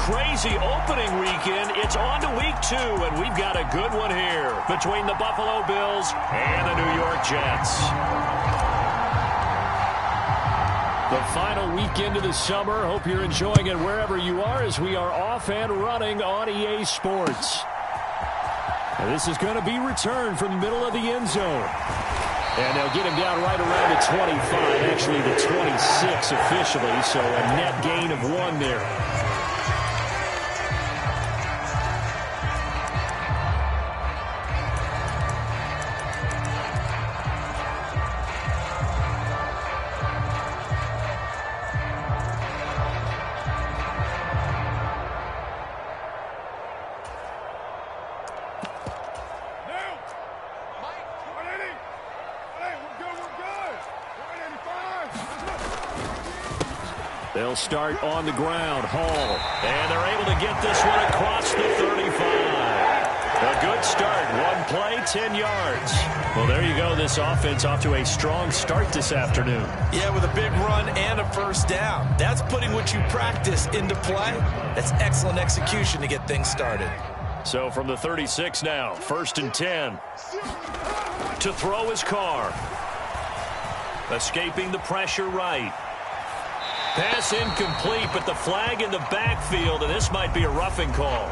crazy opening weekend. It's on to week 2, and we've got a good one here between the Buffalo Bills and the New York Jets. The final weekend of the summer. Hope you're enjoying it wherever you are as we are off and running on EA Sports. And this is going to be returned from the middle of the end zone. And they'll get him down right around the 25, actually the 26 officially, so a net gain of 1 there. They'll start on the ground. Hall. And they're able to get this one across the 35. A good start. 1 play, 10 yards. Well, there you go. This offense off to a strong start this afternoon. Yeah, with a big run and a first down. That's putting what you practice into play. That's excellent execution to get things started. So from the 36 now, 1st and 10. To throw his Carr. Escaping the pressure right. Pass incomplete, but the flag in the backfield, and this might be a roughing call.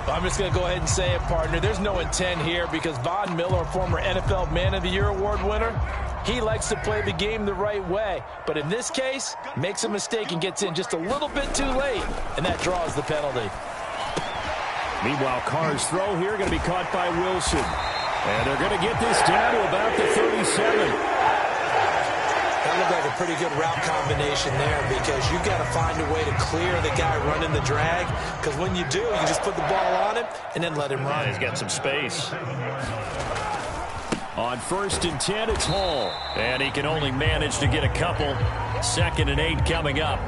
I'm just going to go ahead and say it, partner. There's no intent here because Von Miller, former NFL Man of the Year award winner, he likes to play the game the right way. But in this case, makes a mistake and gets in just a little bit too late, and that draws the penalty. Meanwhile, Carr's throw here going to be caught by Wilson. And they're going to get this down to about the 37. That looked like a pretty good route combination there because you've got to find a way to clear the guy running the drag because when you do, you just put the ball on him and then let him run. He's got some space. On 1st and 10, it's Hall. And he can only manage to get a couple. 2nd and 8 coming up.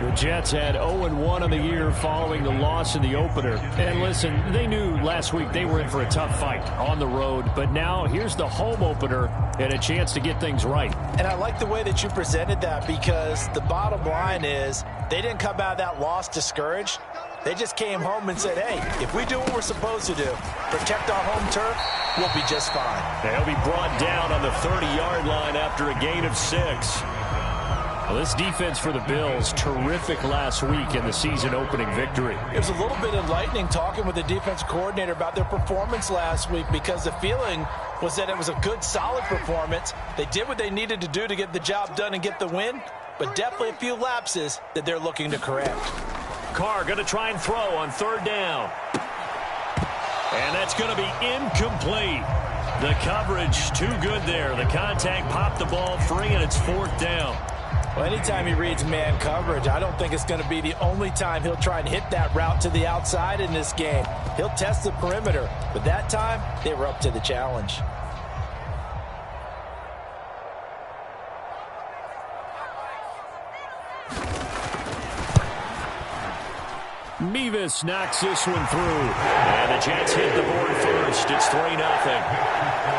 The Jets had 0-1 on the year following the loss in the opener. And listen, they knew last week they were in for a tough fight on the road. But now here's the home opener and a chance to get things right. And I like the way that you presented that because the bottom line is they didn't come out of that loss discouraged. They just came home and said, hey, if we do what we're supposed to do, protect our home turf, we'll be just fine. They'll be brought down on the 30-yard line after a gain of 6. Well, this defense for the Bills, terrific last week in the season-opening victory. It was a little bit enlightening talking with the defense coordinator about their performance last week because the feeling was that it was a good, solid performance. They did what they needed to do to get the job done and get the win, but definitely a few lapses that they're looking to correct. Carr going to try and throw on 3rd down. And that's going to be incomplete. The coverage too good there. The contact popped the ball free, and it's 4th down. Well, anytime he reads man coverage, I don't think it's going to be the only time he'll try and hit that route to the outside in this game. He'll test the perimeter, but that time, they were up to the challenge. Mevis knocks this one through. And the Jets hit the board first. It's 3-0.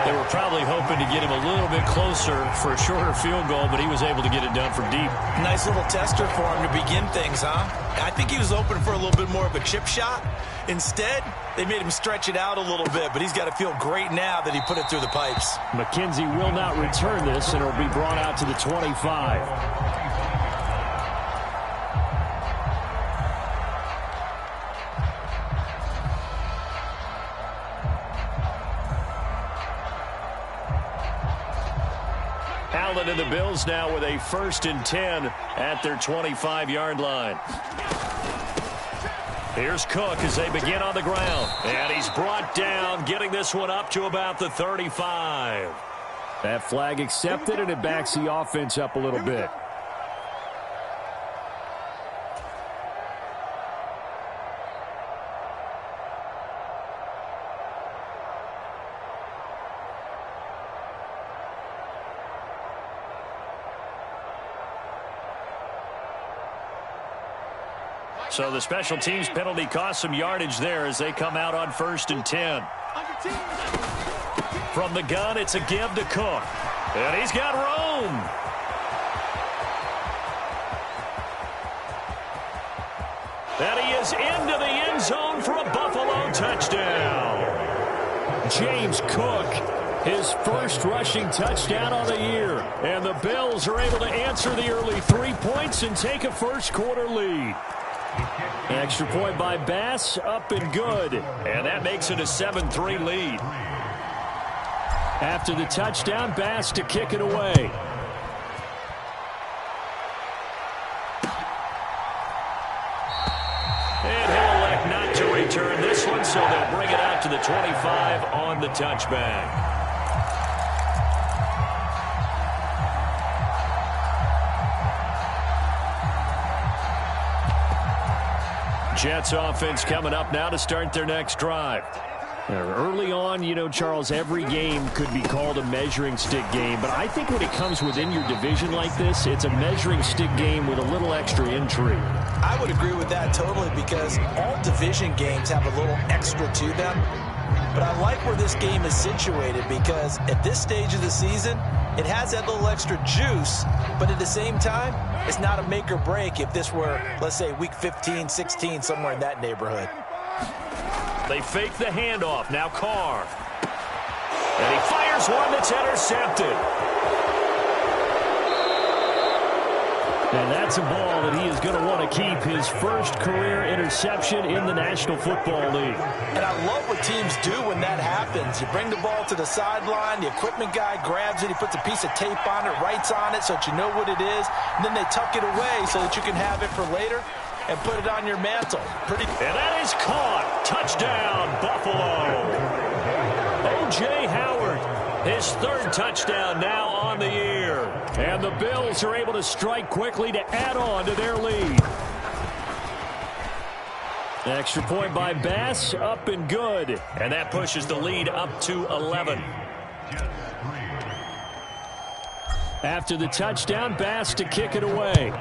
They were probably hoping to get him a little bit closer for a shorter field goal, but he was able to get it done from deep. Nice little tester for him to begin things, huh? I think he was open for a little bit more of a chip shot. Instead, they made him stretch it out a little bit, but he's got to feel great now that he put it through the pipes. McKenzie will not return this, and it'll be brought out to the 25. Allen and the Bills now with a 1st and 10 at their 25-yard line. Here's Cook as they begin on the ground. And he's brought down, getting this one up to about the 35. That flag accepted, and it backs the offense up a little bit. So the special teams penalty cost some yardage there as they come out on 1st and 10. From the gun, it's a give to Cook. And he's got room. And he is into the end zone for a Buffalo touchdown. James Cook, his first rushing touchdown on the year. And the Bills are able to answer the early 3 points and take a first-quarter lead. Extra point by Bass, up and good. And that makes it a 7-3 lead. After the touchdown, Bass to kick it away. And he'll elect not to return this one, so they'll bring it out to the 25 on the touchback. Jets offense coming up now to start their next drive. Early on, you know, Charles, every game could be called a measuring stick game, but I think when it comes within your division like this, it's a measuring stick game with a little extra intrigue. I would agree with that totally, because all division games have a little extra to them. But I like where this game is situated, because at this stage of the season, it has that little extra juice, but at the same time, it's not a make or break if this were, let's say, week 15, 16, somewhere in that neighborhood. They fake the handoff. Now Carr. And he fires one that's intercepted. And that's a ball that he is going to want to keep, his first career interception in the National Football League. And I love what teams do when that happens. You bring the ball to the sideline, the equipment guy grabs it, he puts a piece of tape on it, writes on it so that you know what it is, and then they tuck it away so that you can have it for later and put it on your mantle. And that is caught. Touchdown, Buffalo. O.J. Howard, his third touchdown now on the year. And the Bills are able to strike quickly to add on to their lead. Extra point by Bass, up and good. And that pushes the lead up to 11. After the touchdown, Bass to kick it away.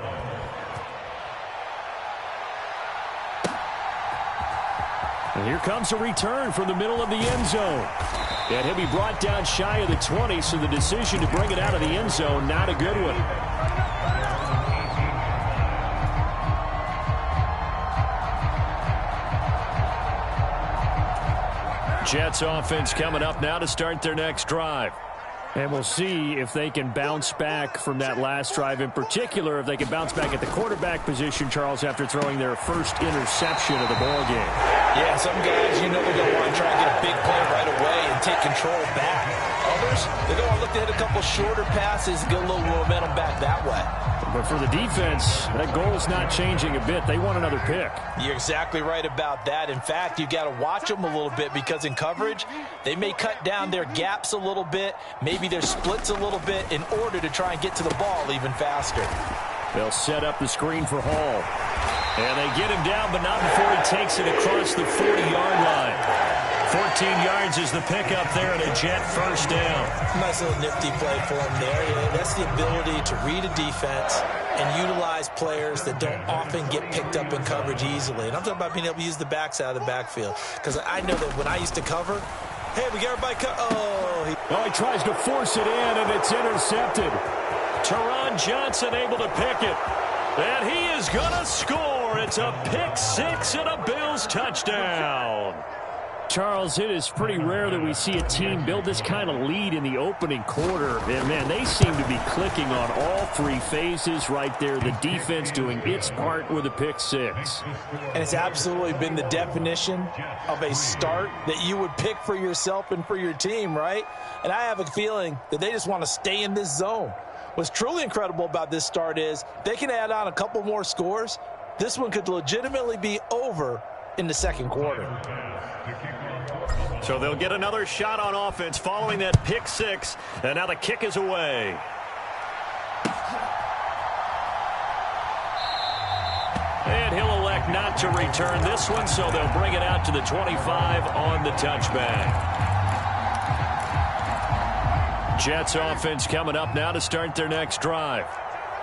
And here comes a return from the middle of the end zone. And he'll be brought down shy of the 20, so the decision to bring it out of the end zone, not a good one. Jets offense coming up now to start their next drive. And we'll see if they can bounce back from that last drive, in particular if they can bounce back at the quarterback position, Charles, after throwing their first interception of the ballgame. Yeah, some guys, you know, they're going to want to try and get a big play right away and take control back. Others, they're going to look to hit a couple shorter passes, get a little momentum back that way. But for the defense, that goal's not changing a bit. They want another pick. You're exactly right about that. In fact, you've got to watch them a little bit, because in coverage, they may cut down their gaps a little bit, maybe their splits a little bit, in order to try and get to the ball even faster. They'll set up the screen for Hall. And they get him down, but not before he takes it across the 40-yard line. 14 yards is the pickup there, and a Jet first down. Nice little nifty play for him there. Yeah, that's the ability to read a defense and utilize players that don't often get picked up in coverage easily. And I'm talking about being able to use the backs out of the backfield. Because I know that when I used to cover, hey, we got everybody he tries to force it in, and it's intercepted. Teron Johnson able to pick it. And he is going to score. It's a pick six and a Bills touchdown. Charles, it is pretty rare that we see a team build this kind of lead in the opening quarter. And, man, they seem to be clicking on all three phases right there. The defense doing its part with a pick six. And it's absolutely been the definition of a start that you would pick for yourself and for your team, right? And I have a feeling that they just want to stay in this zone. What's truly incredible about this start is they can add on a couple more scores. This one could legitimately be over in the second quarter. So they'll get another shot on offense following that pick six. And now the kick is away. And he'll elect not to return this one, so they'll bring it out to the 25 on the touchback. Jets offense coming up now to start their next drive.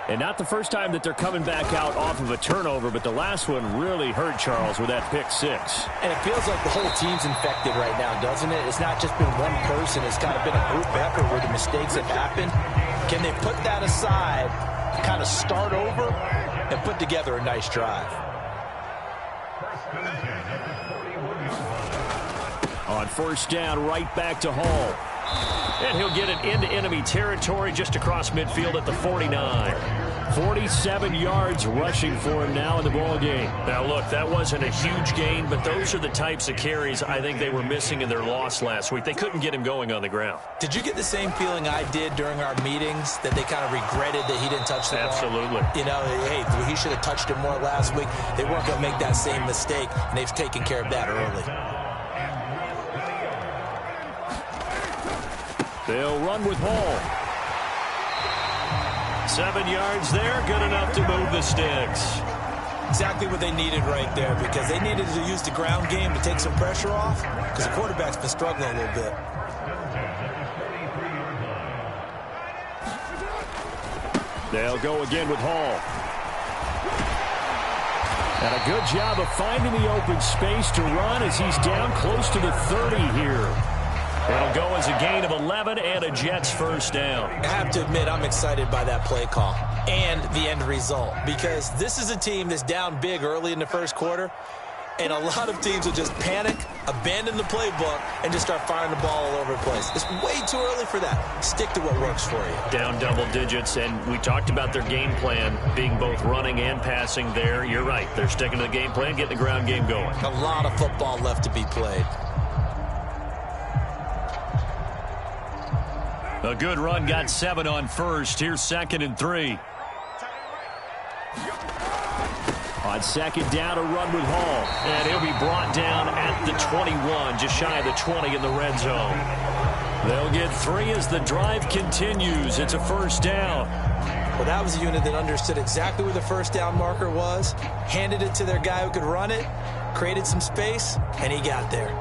And not the first time that they're coming back out off of a turnover, but the last one really hurt, Charles, with that pick six. And it feels like the whole team's infected right now, doesn't it? It's not just been one person. It's kind of been a group effort where the mistakes have happened. Can they put that aside, kind of start over, and put together a nice drive? On first down, right back to Hall. And he'll get it into enemy territory just across midfield at the 49. 47 yards rushing for him now in the ball game. Now, look, that wasn't a huge gain, but those are the types of carries I think they were missing in their loss last week. They couldn't get him going on the ground. Did you get the same feeling I did during our meetings, that they kind of regretted that he didn't touch the ball? Absolutely. You know, hey, he should have touched it more last week. They weren't going to make that same mistake, and they've taken care of that early. They'll run with Hall. 7 yards there, good enough to move the sticks. Exactly what they needed right there, because they needed to use the ground game to take some pressure off, because the quarterback's been struggling a little bit. They'll go again with Hall. And a good job of finding the open space to run as he's down close to the 30 here. It'll go as a gain of 11 and a Jets first down. I have to admit, I'm excited by that play call and the end result, because this is a team that's down big early in the first quarter, and a lot of teams will just panic, abandon the playbook, and just start firing the ball all over the place. It's way too early for that. Stick to what works for you. Down double digits, and we talked about their game plan being both running and passing there. You're right. They're sticking to the game plan, getting the ground game going. A lot of football left to be played. A good run, got 7 on first. Here's 2nd and 3. On second down, a run with Hall. And he'll be brought down at the 21, just shy of the 20 in the red zone. They'll get 3 as the drive continues. It's a first down. Well, that was a unit that understood exactly where the first down marker was, handed it to their guy who could run it, created some space, and he got there.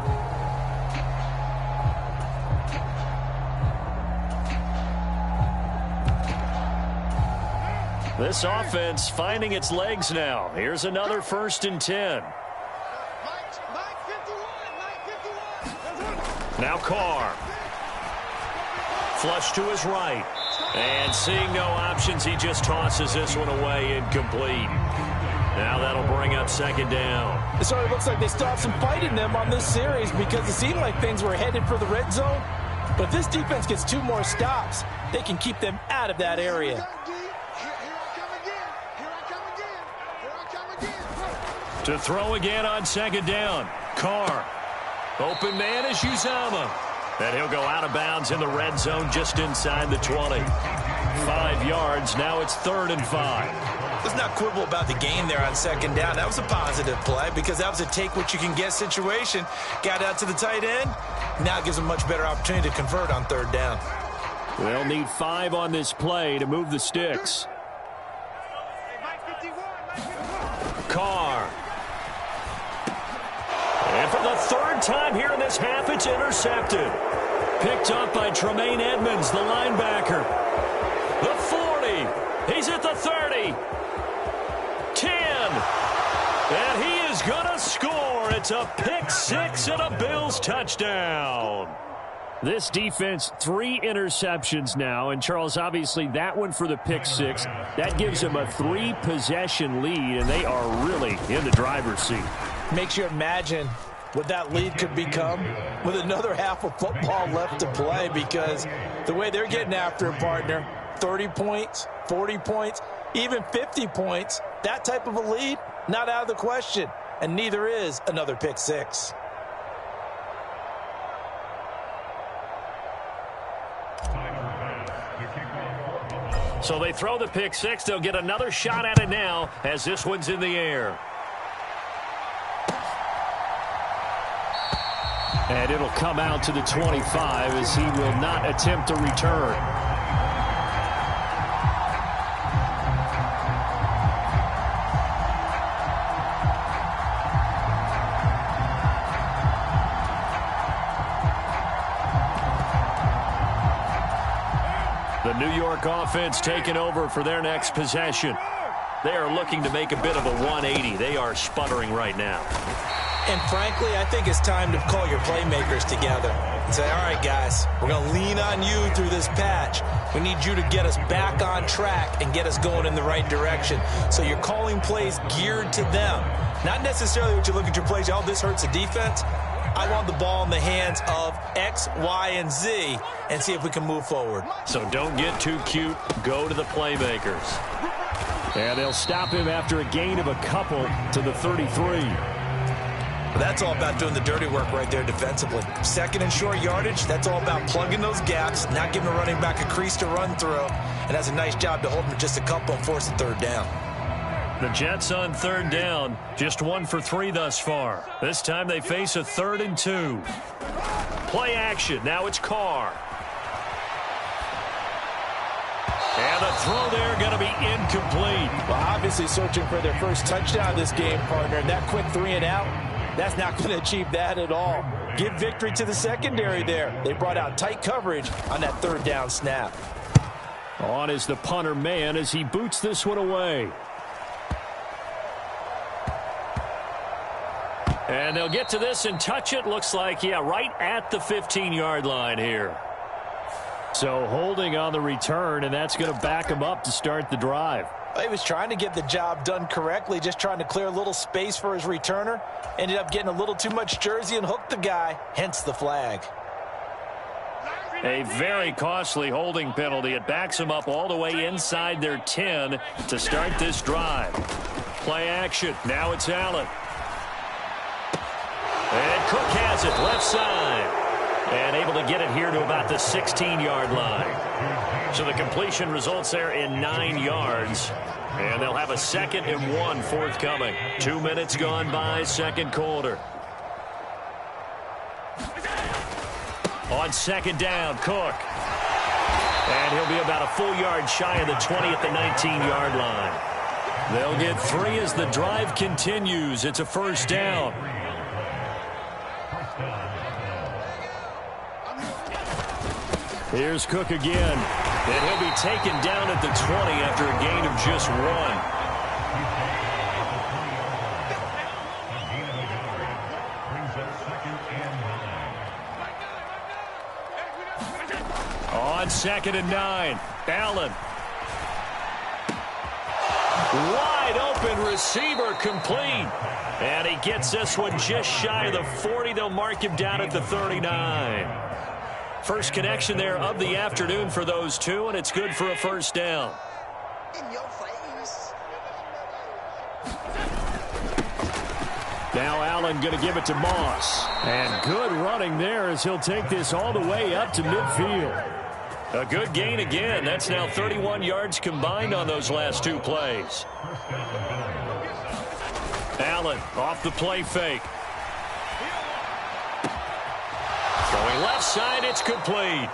This offense finding its legs now. Here's another 1st and 10. Now Carr. Flush to his right. And seeing no options, he just tosses this one away incomplete. Now that'll bring up 2nd down. So it looks like they still have some fight in them on this series, because it seemed like things were headed for the red zone. But if this defense gets 2 more stops, they can keep them out of that area. To throw again on 2nd down. Carr. Open man is Uzomah. And he'll go out of bounds in the red zone just inside the 20. 5 yards. Now it's 3rd and 5. Let's not quibble about the gain there on 2nd down. That was a positive play, because that was a take-what-you-can-get situation. Got out to the tight end. Now it gives them a much better opportunity to convert on 3rd down. They'll need 5 on this play to move the sticks. Carr. And for the 3rd time here in this half, it's intercepted. Picked up by Tremaine Edmonds, the linebacker. The 40. He's at the 30. 10. And he is going to score. It's a pick 6 and a Bills touchdown. This defense, 3 interceptions now. And, Charles, obviously that one for the pick 6. That gives them a 3-possession lead, and they are really in the driver's seat. Makes you imagine what that lead could become with another half of football left to play, because the way they're getting after a partner, 30 points, 40 points, even 50 points, that type of a lead, not out of the question. And neither is another pick 6. So they throw the pick 6. They'll get another shot at it now as this one's in the air. And it'll come out to the 25 as he will not attempt to return. The New York offense taking over for their next possession. They are looking to make a bit of a 180. They are sputtering right now. And frankly, I think it's time to call your playmakers together and say, all right, guys, we're going to lean on you through this patch. We need you to get us back on track and get us going in the right direction. So you're calling plays geared to them. Not necessarily what you look at your plays, oh, this hurts the defense. I want the ball in the hands of X, Y, and Z and see if we can move forward. So don't get too cute. Go to the playmakers. And they'll stop him after a gain of a couple to the 33. That's all about doing the dirty work right there defensively. Second and short yardage, that's all about plugging those gaps, not giving a running back a crease to run through. And that's a nice job to hold him to just a couple and force the third down. The Jets on third down, just 1 for 3 thus far. This time they face a 3rd and 2. Play action. Now it's Carr. And the throw there going to be incomplete. Well, obviously searching for their first touchdown this game, partner. And that quick 3 and out, that's not going to achieve that at all. Give victory to the secondary there. They brought out tight coverage on that 3rd down snap. On is the punter man as he boots this one away. And they'll get to this and touch it. Looks like, yeah, right at the 15-yard line here. So holding on the return, and that's going to back him up to start the drive. He was trying to get the job done correctly, just trying to clear a little space for his returner. Ended up getting a little too much jersey and hooked the guy, hence the flag. A very costly holding penalty. It backs them up all the way inside their 10 to start this drive. Play action. Now it's Allen. And Cook has it left side. And able to get it here to about the 16-yard line. So the completion results there in 9 yards. And they'll have a 2nd and 1 forthcoming. 2 minutes gone by, second quarter. On 2nd down, Cook. And he'll be about a full yard shy of the 20 at the 19-yard line. They'll get 3 as the drive continues. It's a 1st down. Here's Cook again. And he'll be taken down at the 20 after a gain of just 1. On 2nd and 9, Allen. Wide open receiver complete. And he gets this one just shy of the 40. They'll mark him down at the 39. First connection there of the afternoon for those two, and it's good for a 1st down. In your face. Now Allen going to give it to Moss. And good running there as he'll take this all the way up to midfield. A good gain again. That's now 31 yards combined on those last 2 plays. Allen off the play fake. Throwing left side, it's complete.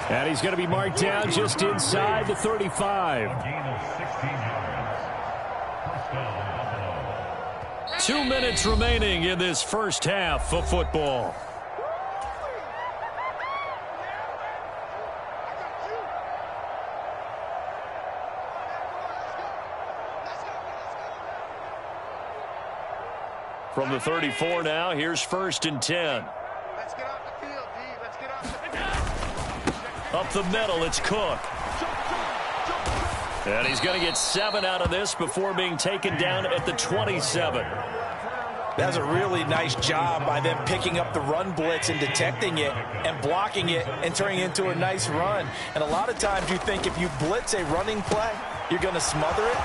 And he's going to be marked down just inside the 35. 2 minutes remaining in this first half of football. From the 34 now, here's 1st and 10. Let's get off the field, D. Let's get off the field. Up the middle, it's Cook. And he's going to get 7 out of this before being taken down at the 27. That's a really nice job by them picking up the run blitz and detecting it and blocking it and turning it into a nice run. And a lot of times you think if you blitz a running play, you're going to smother it.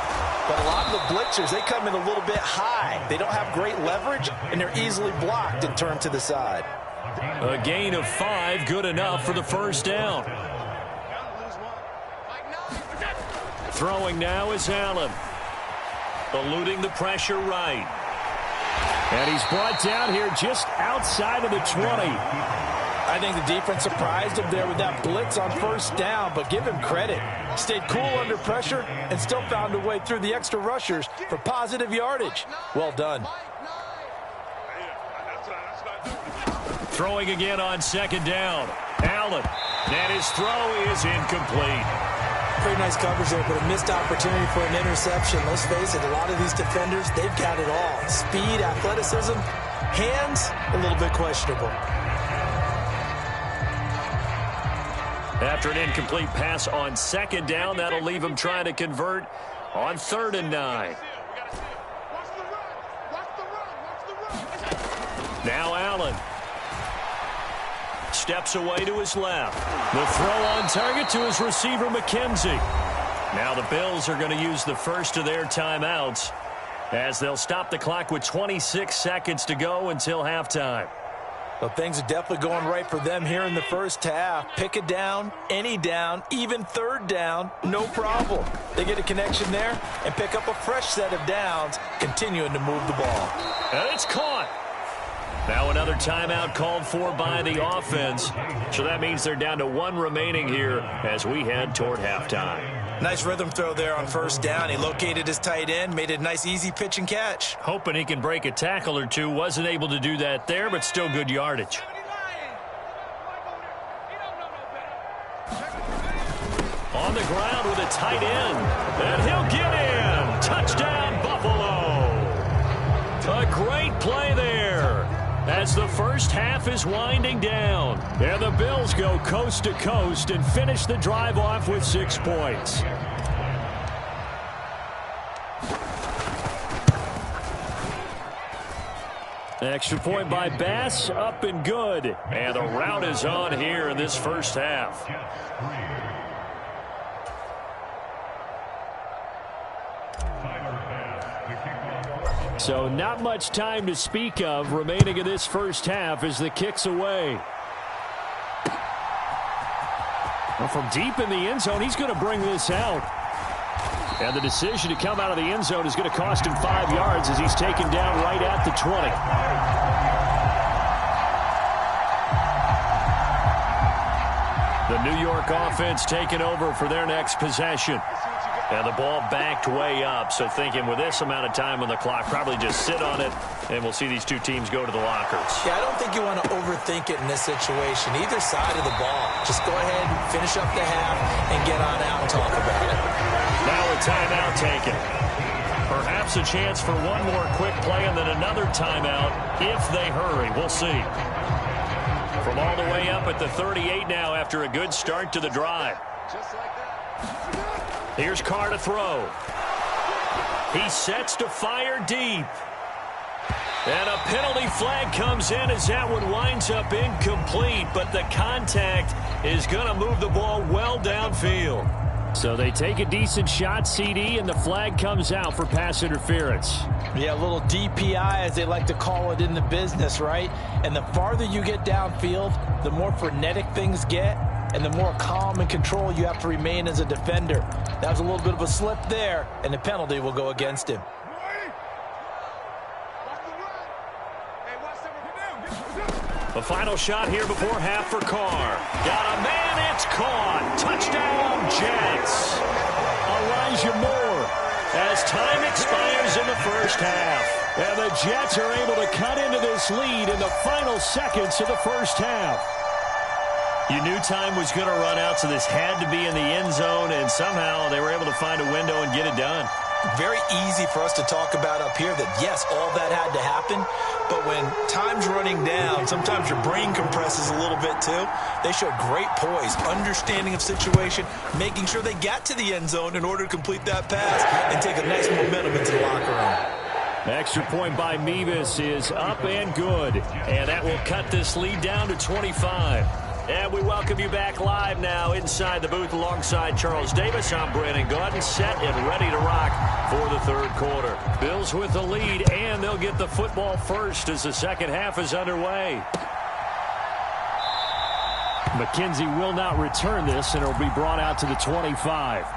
But a lot of the blitzers, they come in a little bit high. They don't have great leverage, and they're easily blocked and turned to the side. A gain of 5, good enough for the 1st down. Throwing now is Allen. Eluding the pressure right. And he's brought down here just outside of the 20. I think the defense surprised him there with that blitz on 1st down, but give him credit. Stayed cool under pressure and still found a way through the extra rushers for positive yardage. Well done. Throwing again on 2nd down. Allen. And his throw is incomplete. Pretty nice coverage there, but a missed opportunity for an interception. Let's face it, a lot of these defenders, they've got it all. Speed, athleticism, hands, a little bit questionable. After an incomplete pass on 2nd down, that'll leave him trying to convert on 3rd and 9. Now Allen. Steps away to his left. The throw on target to his receiver, McKenzie. Now the Bills are going to use the first of their timeouts as they'll stop the clock with 26 seconds to go until halftime. Well, things are definitely going right for them here in the first half. Pick a down, any down, even third down, no problem. They get a connection there and pick up a fresh set of downs, continuing to move the ball. And it's caught. Now another timeout called for by the offense. So that means they're down to one remaining here as we head toward halftime. Nice rhythm throw there on first down. He located his tight end, made it a nice easy pitch and catch. Hoping he can break a tackle or two. Wasn't able to do that there, but still good yardage. On the ground with a tight end. And he'll get in. Touchdown, Buffalo. A great play there as the first half is winding down. And the Bills go coast to coast and finish the drive off with 6 points. Extra point by Bass, up and good. And the route is on here in this first half. So not much time to speak of remaining in this first half as the kick's away. Well, from deep in the end zone, he's going to bring this out. And the decision to come out of the end zone is going to cost him 5 yards as he's taken down right at the 20. The New York offense taking over for their next possession. And the ball backed way up, so thinking with this amount of time on the clock, probably just sit on it, and we'll see these two teams go to the lockers. Yeah, I don't think you want to overthink it in this situation, either side of the ball. Just go ahead and finish up the half and get on out and talk about it. Now a timeout taken. Perhaps a chance for one more quick play and then another timeout if they hurry. We'll see. From all the way up at the 38 now after a good start to the drive. Just like that. Here's Carr to throw. He sets to fire deep. And a penalty flag comes in as that one winds up incomplete, but the contact is going to move the ball well downfield. So they take a decent shot, CD, and the flag comes out for pass interference. Yeah, a little DPI, as they like to call it in the business, right? And the farther you get downfield, the more frenetic things get, and the more calm and control you have to remain as a defender. That was a little bit of a slip there, and the penalty will go against him. The final shot here before half for Carr. Got a man, it's caught. Touchdown, Jets. Elijah Moore as time expires in the first half. And the Jets are able to cut into this lead in the final seconds of the first half. You knew time was going to run out, so this had to be in the end zone, and somehow they were able to find a window and get it done. Very easy for us to talk about up here that, yes, all that had to happen, but when time's running down, sometimes your brain compresses a little bit too. They showed great poise, understanding of situation, making sure they got to the end zone in order to complete that pass and take a nice momentum into the locker room. Extra point by Mevis is up and good, and that will cut this lead down to 25. And we welcome you back live now inside the booth alongside Charles Davis. I'm Brandon Gaudin, set and ready to rock for the third quarter. Bills with the lead, and they'll get the football first as the second half is underway. McKenzie will not return this, and it will be brought out to the 25.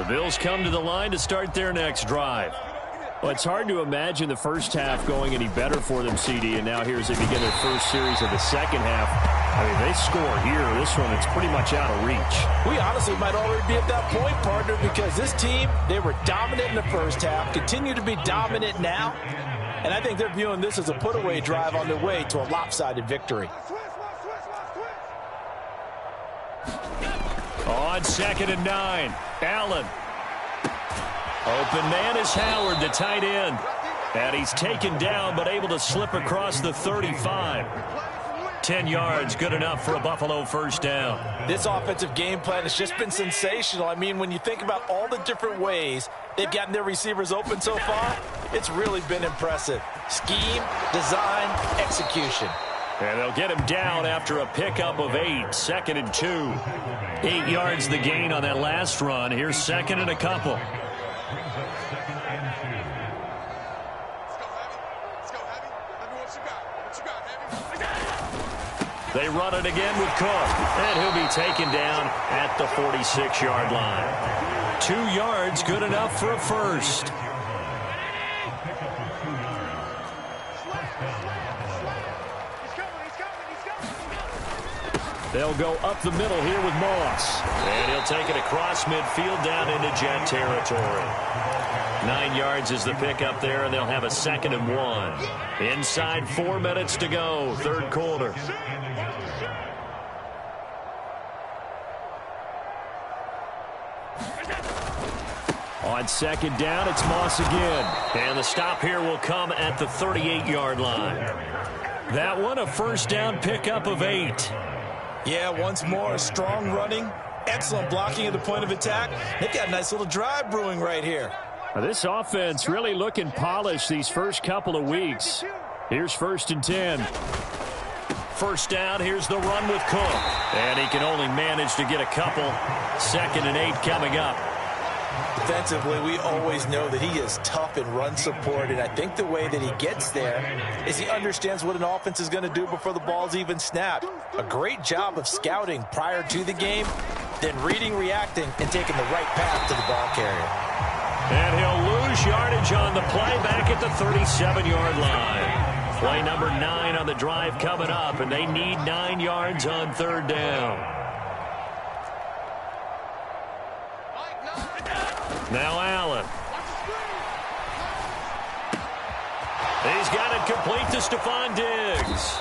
Bills come to the line to start their next drive. Well, it's hard to imagine the first half going any better for them, CD, and now here as they begin their first series of the second half. I mean, they score here. This one, it's pretty much out of reach. We honestly might already be at that point, partner, because this team, they were dominant in the first half, continue to be dominant now, and I think they're viewing this as a put-away drive on their way to a lopsided victory. On 2nd and 9, Allen. Open man is Howard, the tight end. And he's taken down, but able to slip across the 35. 10 yards, good enough for a Buffalo first down. This offensive game plan has just been sensational. I mean, when you think about all the different ways they've gotten their receivers open so far, it's really been impressive. Scheme, design, execution. And they'll get him down after a pickup of 8, 2nd and 2. 8 yards the gain on that last run. Here's 2nd and a couple. They run it again with Cook, and he'll be taken down at the 46-yard line. 2 yards, good enough for a first. They'll go up the middle here with Moss. And he'll take it across midfield down into Jet territory. 9 yards is the pickup there, and they'll have a 2nd and 1. Inside 4 minutes to go, third quarter. On 2nd down, it's Moss again. And the stop here will come at the 38-yard line. That one, a first down pickup of 8. Yeah, once more, strong running, excellent blocking at the point of attack. They've got a nice little drive brewing right here. This offense really looking polished these first couple of weeks. Here's 1st and 10. First down, here's the run with Cook. And he can only manage to get a couple. 2nd and 8 coming up. Defensively, we always know that he is tough in run support, and I think the way that he gets there is he understands what an offense is going to do before the ball's even snapped. A great job of scouting prior to the game, then reading, reacting, and taking the right path to the ball carrier. And he'll lose yardage on the play back at the 37-yard line. Play number 9 on the drive coming up, and they need 9 yards on 3rd down. Now Allen. He's got it complete to Stephon Diggs.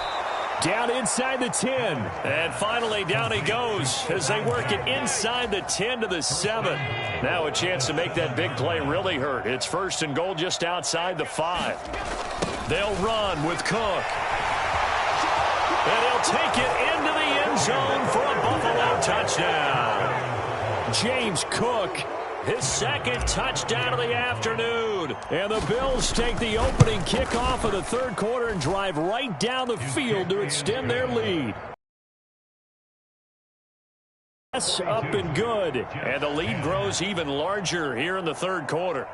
Down inside the 10. And finally down he goes as they work it inside the 10 to the 7. Now a chance to make that big play really hurt. It's 1st and goal just outside the 5. They'll run with Cook. And he'll take it into the end zone for a Buffalo touchdown. James Cook, his 2nd touchdown of the afternoon. And the Bills take the opening kickoff of the 3rd quarter and drive right down the field to extend their lead. That's up and good. And the lead grows even larger here in the 3rd quarter.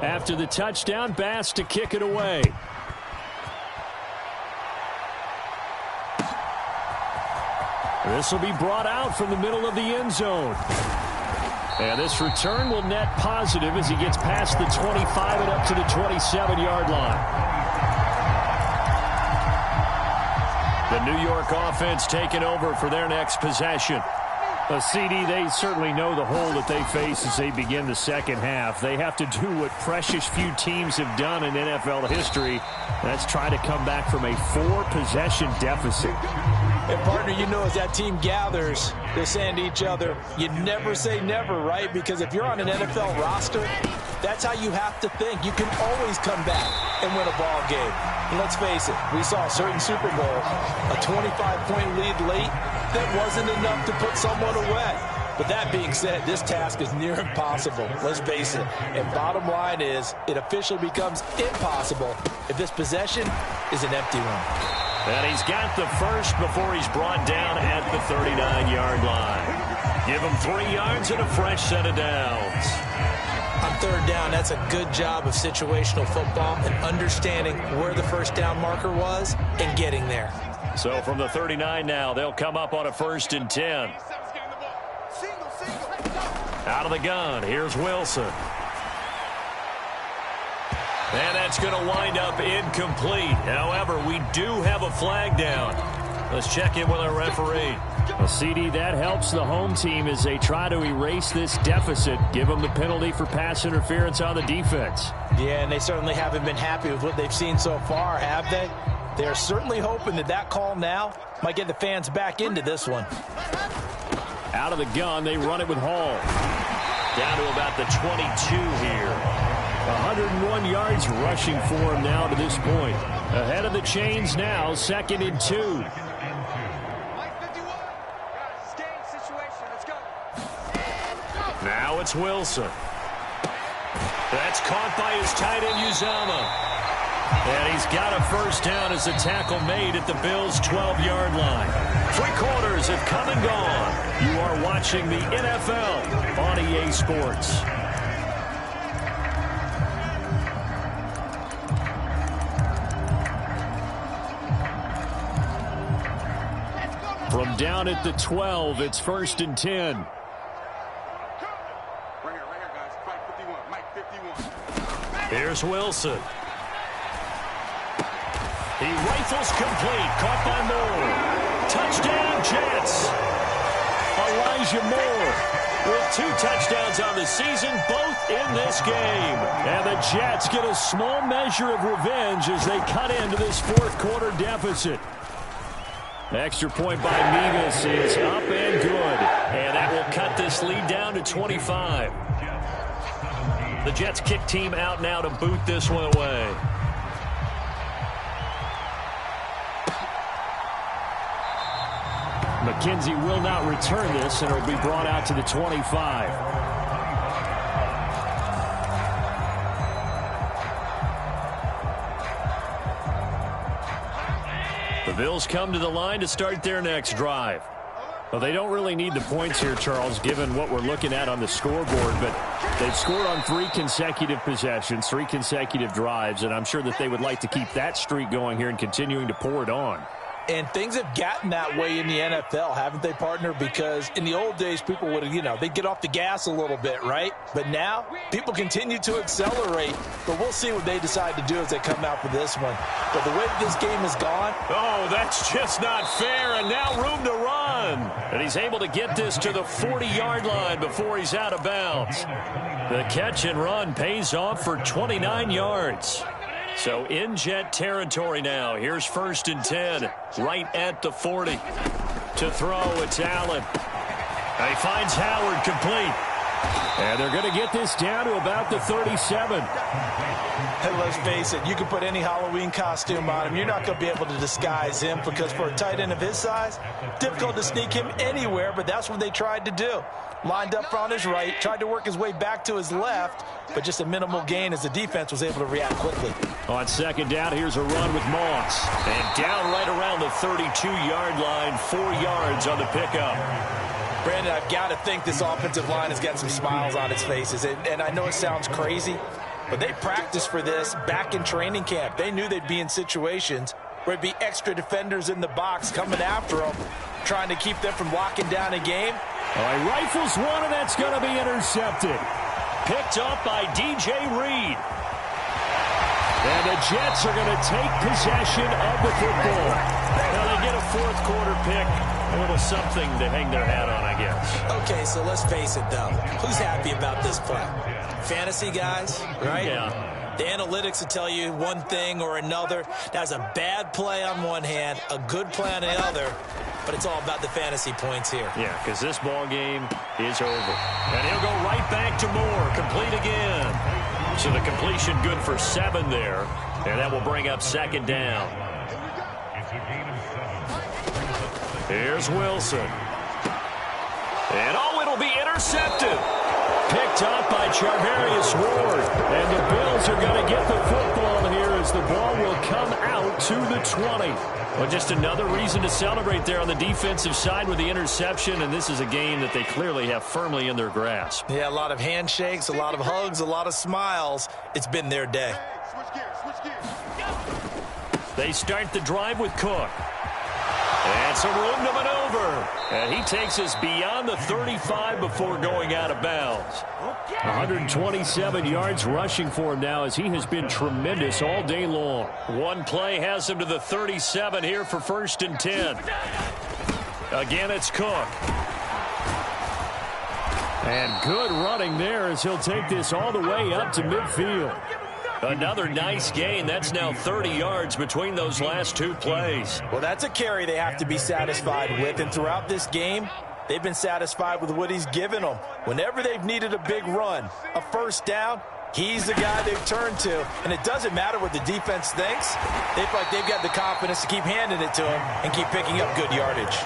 After the touchdown, Bass to kick it away. This will be brought out from the middle of the end zone. And this return will net positive as he gets past the 25 and up to the 27-yard line. The New York offense taking over for their next possession. CD, they certainly know the hole that they face as they begin the second half. They have to do what precious few teams have done in NFL history. That's try to come back from a 4-possession deficit. And, partner, you know as that team gathers, they're saying to each other, you never say never, right? Because if you're on an NFL roster, that's how you have to think. You can always come back and win a ball game. And let's face it, we saw a certain Super Bowl, a 25-point lead late, that wasn't enough to put someone away. But that being said, this task is near impossible. Let's face it. And bottom line is, it officially becomes impossible if this possession is an empty one. And he's got the first before he's brought down at the 39-yard line. Give him 3 yards and a fresh set of downs. On 3rd down, that's a good job of situational football and understanding where the first down marker was and getting there. So from the 39 now, they'll come up on a 1st and 10. Out of the gun, here's Wilson. And that's going to wind up incomplete. However, we do have a flag down. Let's check in with our referee. Well, CD, that helps the home team as they try to erase this deficit, give them the penalty for pass interference on the defense. Yeah, and they certainly haven't been happy with what they've seen so far, have they? They're certainly hoping that that call now might get the fans back into this one. Out of the gun, they run it with Hall. Down to about the 22 here. 101 yards rushing for him now to this point. Ahead of the chains now, 2nd and 2. Now it's Wilson. That's caught by his tight end, Uzomah. And he's got a first down as the tackle made at the Bills' 12-yard line. 3 quarters have come and gone. You are watching the NFL on EA Sports. From down at the 12, it's 1st and 10. Here's Wilson. He rifles complete. Caught by Moore. Touchdown, Jets. Elijah Moore with 2 touchdowns on the season, both in this game. And the Jets get a small measure of revenge as they cut into this 4th quarter deficit. Extra point by Nevis is up and good. And that will cut this lead down to 25. The Jets kick team out now to boot this one away. McKenzie will not return this, and it will be brought out to the 25. The Bills come to the line to start their next drive. Well, they don't really need the points here, Charles, given what we're looking at on the scoreboard, but they've scored on 3 consecutive possessions, 3 consecutive drives, and I'm sure that they would like to keep that streak going here and continuing to pour it on. And things have gotten that way in the NFL, haven't they, partner? Because in the old days, people would, they'd get off the gas a little bit, right? But now, people continue to accelerate. But we'll see what they decide to do as they come out for this one. But the way that this game has gone. Oh, that's just not fair. And now room to run. And he's able to get this to the 40-yard line before he's out of bounds. The catch and run pays off for 29 yards. So in Jet territory now. Here's 1st and 10, right at the 40. To throw, it's Allen. And he finds Howard complete. And they're going to get this down to about the 37. And let's face it, you can put any Halloween costume on him. You're not going to be able to disguise him because for a tight end of his size, difficult to sneak him anywhere, but that's what they tried to do. Lined up on his right, tried to work his way back to his left, but just a minimal gain as the defense was able to react quickly. On 2nd down, here's a run with Moss. And down right around the 32-yard line, 4 yards on the pickup. Brandon, I've got to think this offensive line has got some smiles on its faces. And I know it sounds crazy, but they practiced for this back in training camp. They knew they'd be in situations where it'd be extra defenders in the box coming after them, trying to keep them from locking down a game. All right, rifles one, and that's going to be intercepted. Picked up by DJ Reed. And the Jets are going to take possession of the football. Now they get a 4th quarter pick. A little something to hang their hat on, I guess. Okay, so let's face it, though. Who's happy about this play? Fantasy guys, right? Yeah. The analytics will tell you one thing or another. That's a bad play on one hand, a good play on the other. But it's all about the fantasy points here. Yeah, because this ball game is over. And he'll go right back to Moore. Complete again. So the completion good for 7 there. And that will bring up 2nd down. Here's Wilson. And it'll be intercepted. Picked up by Charvarius Ward. And the Bills are going to get the football here as the ball will come out to the 20. Well, just another reason to celebrate there on the defensive side with the interception, and this is a game that they clearly have firmly in their grasp. Yeah, a lot of handshakes, a lot of hugs, a lot of smiles. It's been their day. They start the drive with Cook. And some room to maneuver. And he takes us beyond the 35 before going out of bounds. 127 yards rushing for him now as he has been tremendous all day long. One play has him to the 37 here for 1st and 10. Again, it's Cook. And good running there as he'll take this all the way up to midfield. Another nice gain. That's now 30 yards between those last two plays. Well, that's a carry they have to be satisfied with. And throughout this game, they've been satisfied with what he's given them. Whenever they've needed a big run, a first down, he's the guy they've turned to. And it doesn't matter what the defense thinks. They feel like they've got the confidence to keep handing it to him and keep picking up good yardage.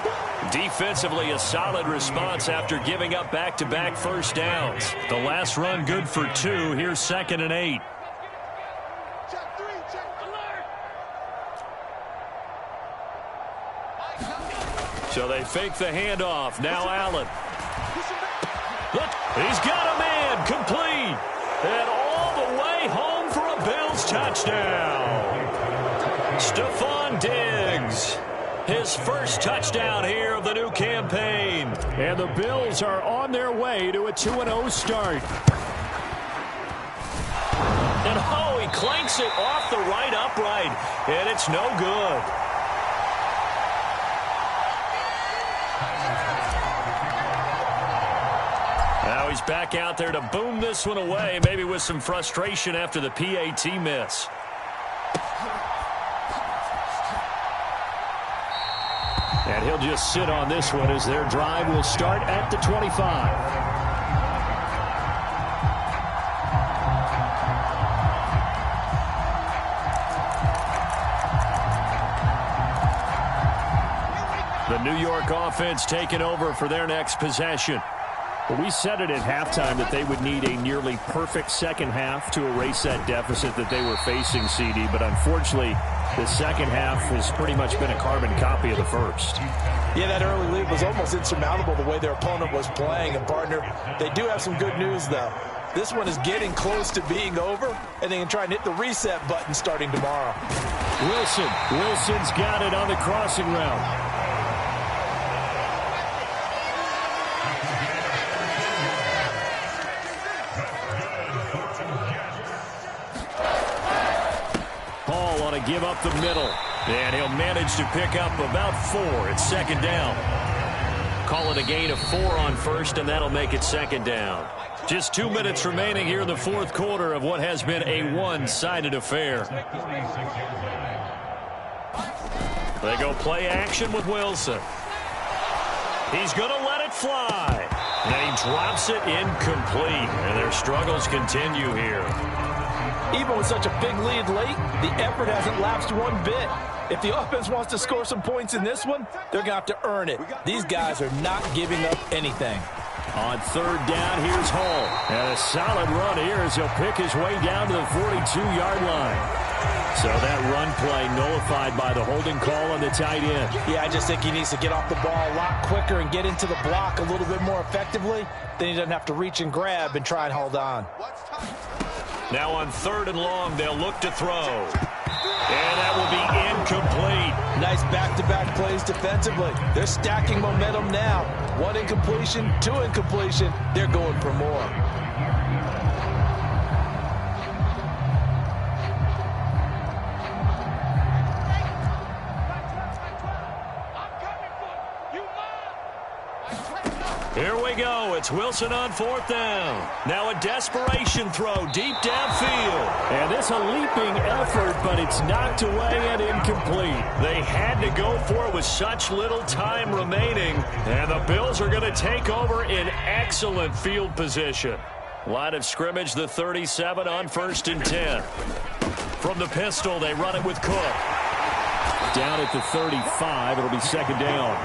Defensively, a solid response after giving up back-to-back first downs. The last run good for 2. Here's 2nd and 8. So they fake the handoff. Now Allen. Look, he's got a man complete. And all the way home for a Bills touchdown. Stephon Diggs. His first touchdown here of the new campaign. And the Bills are on their way to a 2-0 start. And oh, he clanks it off the right upright. And it's no good. Now he's back out there to boom this one away, maybe with some frustration after the PAT miss. And he'll just sit on this one as their drive will start at the 25. The New York offense taking over for their next possession. Well, we said it at halftime that they would need a nearly perfect second half to erase that deficit that they were facing, CD. But unfortunately, the second half has pretty much been a carbon copy of the first. Yeah, that early lead was almost insurmountable the way their opponent was playing. And, partner, they do have some good news, though. This one is getting close to being over, and they can try and hit the reset button starting tomorrow. Wilson's got it on the crossing route. Give up the middle, and he'll manage to pick up about 4. It's 2nd down. Call it a gain of 4 on 1st, and that'll make it 2nd down. Just 2 minutes remaining here in the 4th quarter of what has been a one-sided affair. They go play action with Wilson. He's going to let it fly, and he drops it incomplete, and their struggles continue here. Even with such a big lead late, the effort hasn't lapsed one bit. If the offense wants to score some points in this one, they're going to have to earn it. These guys are not giving up anything. On 3rd down, here's Hall. And a solid run here as he'll pick his way down to the 42-yard line. So that run play nullified by the holding call on the tight end. Yeah, I just think he needs to get off the ball a lot quicker and get into the block a little bit more effectively. Then he doesn't have to reach and grab and try and hold on. Now on 3rd and long, they'll look to throw. And that will be incomplete. Nice back-to-back plays defensively. They're stacking momentum now. 1 incompletion, 2 incompletion. They're going for more. Here we go. It's Wilson on 4th down. Now a desperation throw deep downfield. And this a leaping effort, but it's knocked away and incomplete. They had to go for it with such little time remaining. And the Bills are going to take over in excellent field position. Line of scrimmage, the 37 on 1st and 10. From the pistol, they run it with Cook. Down at the 35, it'll be 2nd down.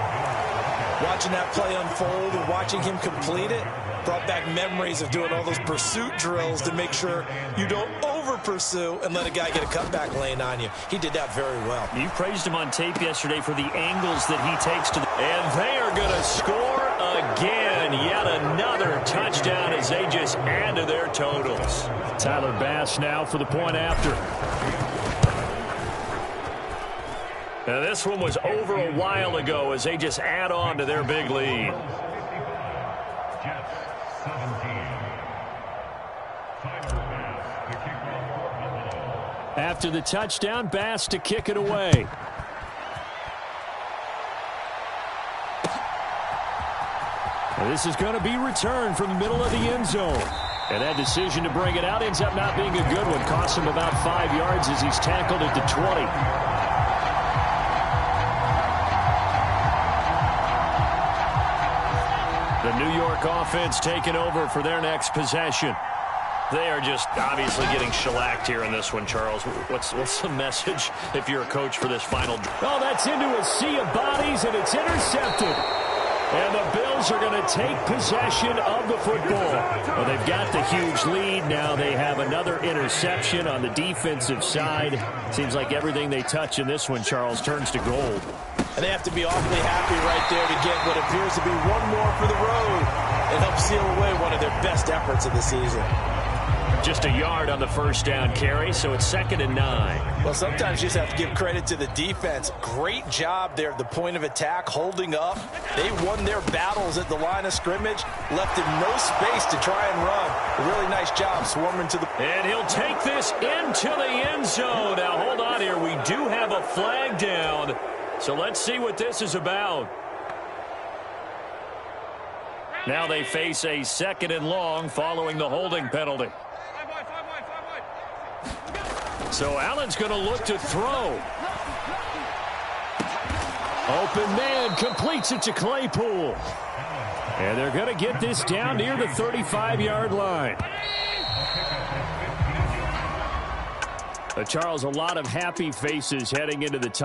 Watching that play unfold and watching him complete it brought back memories of doing all those pursuit drills to make sure you don't over-pursue and let a guy get a cutback lane on you. He did that very well. You praised him on tape yesterday for the angles that he takes to and they are going to score again. Yet another touchdown as they just add to their totals. Tyler Bass now for the point after. Now, this one was over a while ago as they just add on to their big lead. After the touchdown, Bass to kick it away. And this is going to be returned from the middle of the end zone. And that decision to bring it out ends up not being a good one. Costs him about 5 yards as he's tackled at the 20. The New York offense taking over for their next possession. They are just obviously getting shellacked here in this one, Charles. What's the message if you're a coach for this final? Oh, that's into a sea of bodies, and it's intercepted. And the Bills are going to take possession of the football. Well, they've got the huge lead. Now they have another interception on the defensive side. Seems like everything they touch in this one, Charles, turns to gold. And they have to be awfully happy right there to get what appears to be one more for the road and help seal away one of their best efforts of the season. Just a yard on the first down carry, so it's 2nd and 9. Well, sometimes you just have to give credit to the defense. Great job there at the point of attack, holding up. They won their battles at the line of scrimmage, left him no space to try and run. A really nice job swarming to the... And he'll take this into the end zone. Now, hold on here. We do have a flag down, so let's see what this is about. Now they face a 2nd and long following the holding penalty. So Allen's going to look to throw. Open man completes it to Claypool. And they're going to get this down near the 35-yard line. Charles, a lot of happy faces heading into the time.